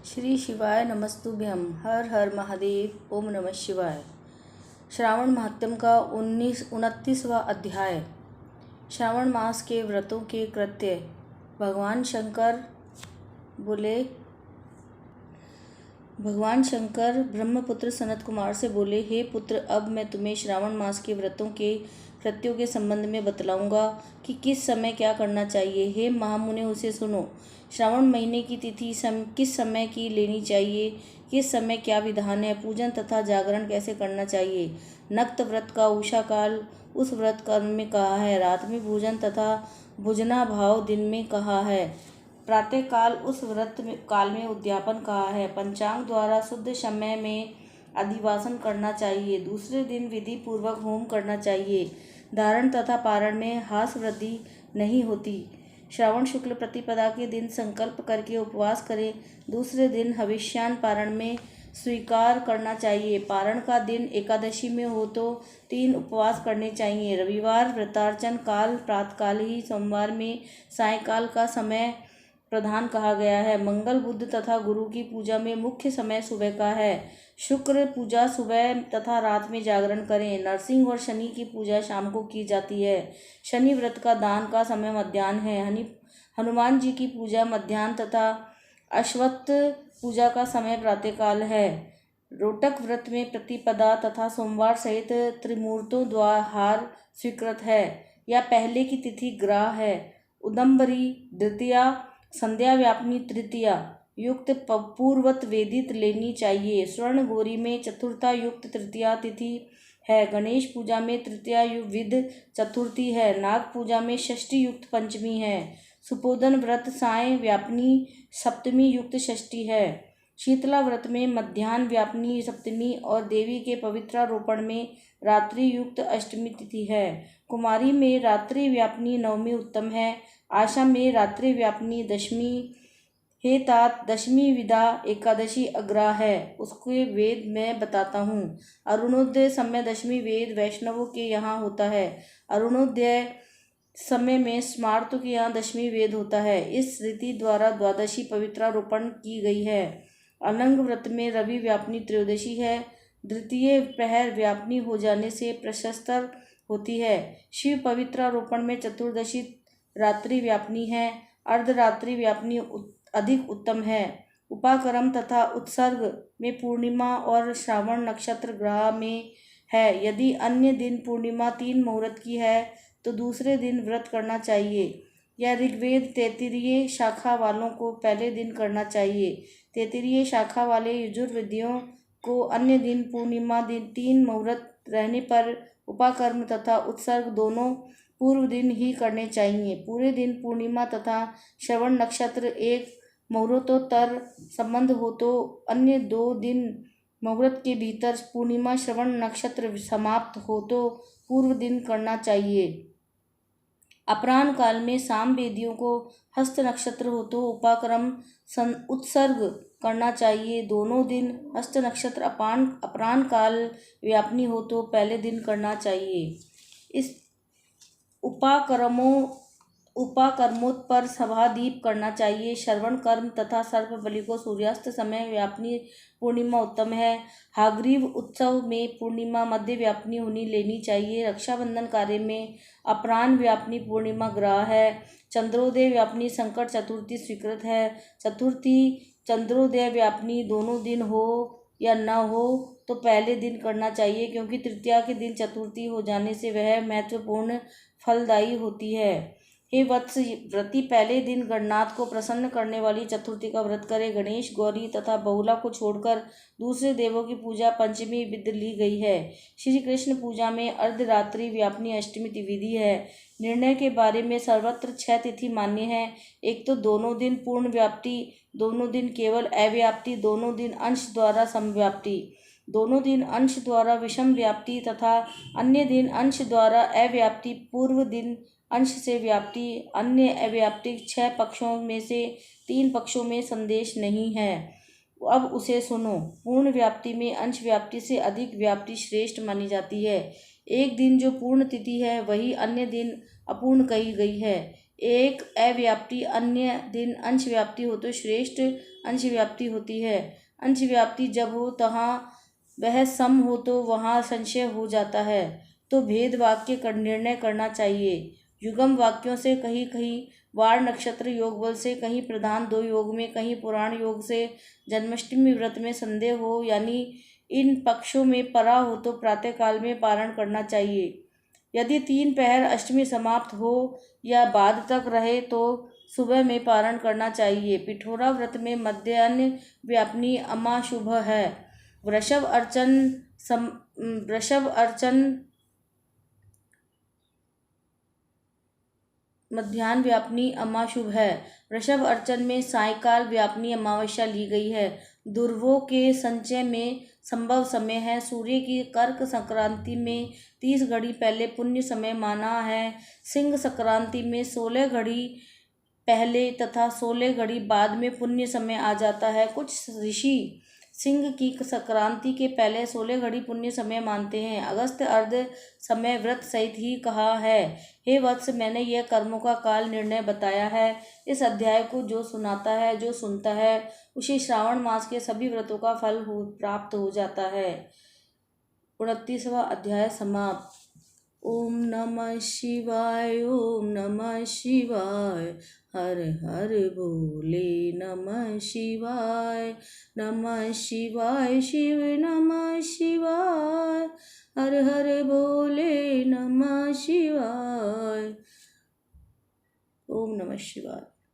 श्री शिवाय नमस्तुभ्यम। हर हर महादेव। ओम नमः शिवाय। श्रावण महात्म्य का 29वां अध्याय। श्रावण मास के व्रतों के कृत्य। भगवान शंकर ब्रह्मपुत्र सनत कुमार से बोले, हे पुत्र, अब मैं तुम्हें श्रावण मास के व्रतों के कृत्यों के संबंध में बतलाऊंगा कि किस समय क्या करना चाहिए। हे महामुने, उसे सुनो। श्रावण महीने की तिथि किस समय की लेनी चाहिए, किस समय क्या विधान है, पूजन तथा जागरण कैसे करना चाहिए। नक्त व्रत का उषा काल उस व्रत कर्म में कहा है, रात में भोजन तथा भुजना भाव दिन में कहा है, प्रातः काल उस व्रत काल में उद्यापन कहा है। पंचांग द्वारा शुद्ध समय में अधिवासन करना चाहिए। दूसरे दिन विधि पूर्वक होम करना चाहिए। धारण तथा पारण में हास वृद्धि नहीं होती। श्रावण शुक्ल प्रतिपदा के दिन संकल्प करके उपवास करें। दूसरे दिन हविष्यान पारण में स्वीकार करना चाहिए। पारण का दिन एकादशी में हो तो 3 उपवास करने चाहिए। रविवार व्रतार्चन काल प्रातःकाल ही, सोमवार में सायंकाल का समय प्रधान कहा गया है। मंगल, बुध तथा गुरु की पूजा में मुख्य समय सुबह का है। शुक्र पूजा सुबह तथा रात में जागरण करें। नरसिंह और शनि की पूजा शाम को की जाती है। शनि व्रत का दान का समय मध्याह्न है। हनुमान जी की पूजा मध्याह्न तथा अश्वत्थ पूजा का समय प्रातःकाल है। रोटक व्रत में प्रतिपदा तथा सोमवार सहित त्रिमूर्तों द्वारा स्वीकृत है या पहले की तिथि ग्रह है। उदंबरी द्वितीया, संध्या व्यापनी तृतीया युक्त पूर्वत वेदित लेनी चाहिए। स्वर्ण गौरी में चतुर्था युक्त तृतीया तिथि है। गणेश पूजा में तृतीया विद चतुर्थी है। नाग पूजा में षष्ठी युक्त पंचमी है। सुपोदन व्रत साय व्यापनी सप्तमी युक्त षष्ठी है। शीतला व्रत में मध्याह्न व्यापनी सप्तमी और देवी के पवित्रारोपण में रात्रि युक्त अष्टमी तिथि है। कुमारी में रात्रि व्यापनी नवमी उत्तम है। आशा में रात्रि व्यापनी दशमी हे तात दशमी विदा एकादशी अग्रा है। उसके वेद मैं बताता हूँ। अरुणोदय समय दशमी वेद वैष्णवों के यहाँ होता है। अरुणोदय समय में स्मार्तों के यहाँ दशमी वेद होता है। इस रीति द्वारा द्वादशी पवित्रारोपण की गई है। अलंग व्रत में रवि व्यापनी त्रयोदशी है। द्वितीय प्रहर व्यापनी हो जाने से प्रशस्तर होती है। शिव पवित्रारोपण में चतुर्दशी रात्रि व्यापनी है। अर्धरात्रि व्यापनी अधिक उत्तम है। उपाकर्म तथा उत्सर्ग में पूर्णिमा और श्रावण नक्षत्र ग्रह में है। यदि अन्य दिन पूर्णिमा 3 मुहूर्त की है तो दूसरे दिन व्रत करना चाहिए। या ऋग्वेद 33 शाखा वालों को पहले दिन करना चाहिए। 33 शाखा वाले यजुर्वेदियों को अन्य दिन पूर्णिमा दिन 3 मुहूर्त रहने पर उपाकर्म तथा उत्सर्ग दोनों पूर्व दिन ही करने चाहिए। पूरे दिन पूर्णिमा तथा श्रवण नक्षत्र 1 मुहूर्तोत्तर संबंध हो तो अन्य 2 दिन मुहूर्त के भीतर पूर्णिमा श्रवण नक्षत्र समाप्त हो तो पूर्व दिन करना चाहिए। अपराह्न काल में साम वेदियों को हस्त नक्षत्र हो तो उपाकर्म उत्सर्ग करना चाहिए। दोनों दिन हस्त नक्षत्र अपराह्न काल व्यापनी हो तो पहले दिन करना चाहिए। इस उपाकर्मोत्तर सभादीप करना चाहिए। श्रवण कर्म तथा सर्प बलि को सूर्यास्त समय व्यापनी पूर्णिमा उत्तम है। हाग्रीव उत्सव में पूर्णिमा मध्य व्यापनी होनी लेनी चाहिए। रक्षाबंधन कार्य में अपराह्न व्यापनी पूर्णिमा ग्रह है। चंद्रोदय व्यापनी संकट चतुर्थी स्वीकृत है। चतुर्थी चंद्रोदय व्यापनी दोनों दिन हो या न हो तो पहले दिन करना चाहिए, क्योंकि तृतीया के दिन चतुर्थी हो जाने से वह महत्वपूर्ण फलदायी होती है। हे वत्स, व्रती पहले दिन गणनाथ को प्रसन्न करने वाली चतुर्थी का व्रत करे। गणेश, गौरी तथा बहुला को छोड़कर दूसरे देवों की पूजा पंचमी विध ली गई है। श्री कृष्ण पूजा में अर्धरात्रि व्यापनी अष्टमी विधि है। निर्णय के बारे में सर्वत्र 6 तिथि मान्य है। एक तो दोनों दिन पूर्ण व्याप्ति, दोनों दिन केवल अव्याप्ति, दोनों दिन अंश द्वारा समव्याप्ति, दोनों दिन अंश द्वारा विषम व्याप्ति तथा अन्य दिन अंश द्वारा अव्याप्ति। पूर्व दिन अंश से व्याप्ति, अन्य अव्याप्ति। 6 पक्षों में से 3 पक्षों में संदेश नहीं है। अब उसे सुनो। पूर्ण व्याप्ति में अंश व्याप्ति से अधिक व्याप्ति श्रेष्ठ मानी जाती है। एक दिन जो पूर्ण तिथि है वही अन्य दिन अपूर्ण कही गई है। एक अव्याप्ति अन्य दिन अंश व्याप्ति हो तो श्रेष्ठ अंश व्याप्ति होती है। अंश व्याप्ति जब हो तहाँ वह सम हो तो वहाँ संशय हो जाता है, तो भेद वाक्य का निर्णय करना चाहिए। युगम वाक्यों से कहीं कहीं वार नक्षत्र योग बल से, कहीं प्रधान दो योग में, कहीं पुराण योग से जन्माष्टमी व्रत में संदेह हो, यानी इन पक्षों में परा हो तो प्रातःकाल में पारण करना चाहिए। यदि 3 पहर अष्टमी समाप्त हो या बाद तक रहे तो सुबह में पारण करना चाहिए। पिठोरा व्रत में मध्याह्न व्यापनी अमा शुभ है। वृषभ अर्चन मध्याह्न व्यापनी अमा शुभ है। वृषभ अर्चन में सायकाल व्यापनी अमावस्या ली गई है। ध्रुवों के संचय में संभव समय है। सूर्य की कर्क संक्रांति में 30 घड़ी पहले पुण्य समय माना है। सिंह संक्रांति में 16 घड़ी पहले तथा 16 घड़ी बाद में पुण्य समय आ जाता है। कुछ ऋषि सिंह की संक्रांति के पहले 16 घड़ी पुण्य समय मानते हैं। अगस्त अर्ध समय व्रत सहित ही कहा है। हे वत्स, मैंने यह कर्मों का काल निर्णय बताया है। इस अध्याय को जो सुनाता है, जो सुनता है, उसे श्रावण मास के सभी व्रतों का फल प्राप्त हो जाता है। 29वां अध्याय समाप्त। ओम नमः शिवाय, ओम नमः शिवाय, हर हर भोले नमः शिवाय, नमः शिवाय शिव नमः शिवाय, हर हर भोले नमः शिवाय। ओम नमः शिवाय।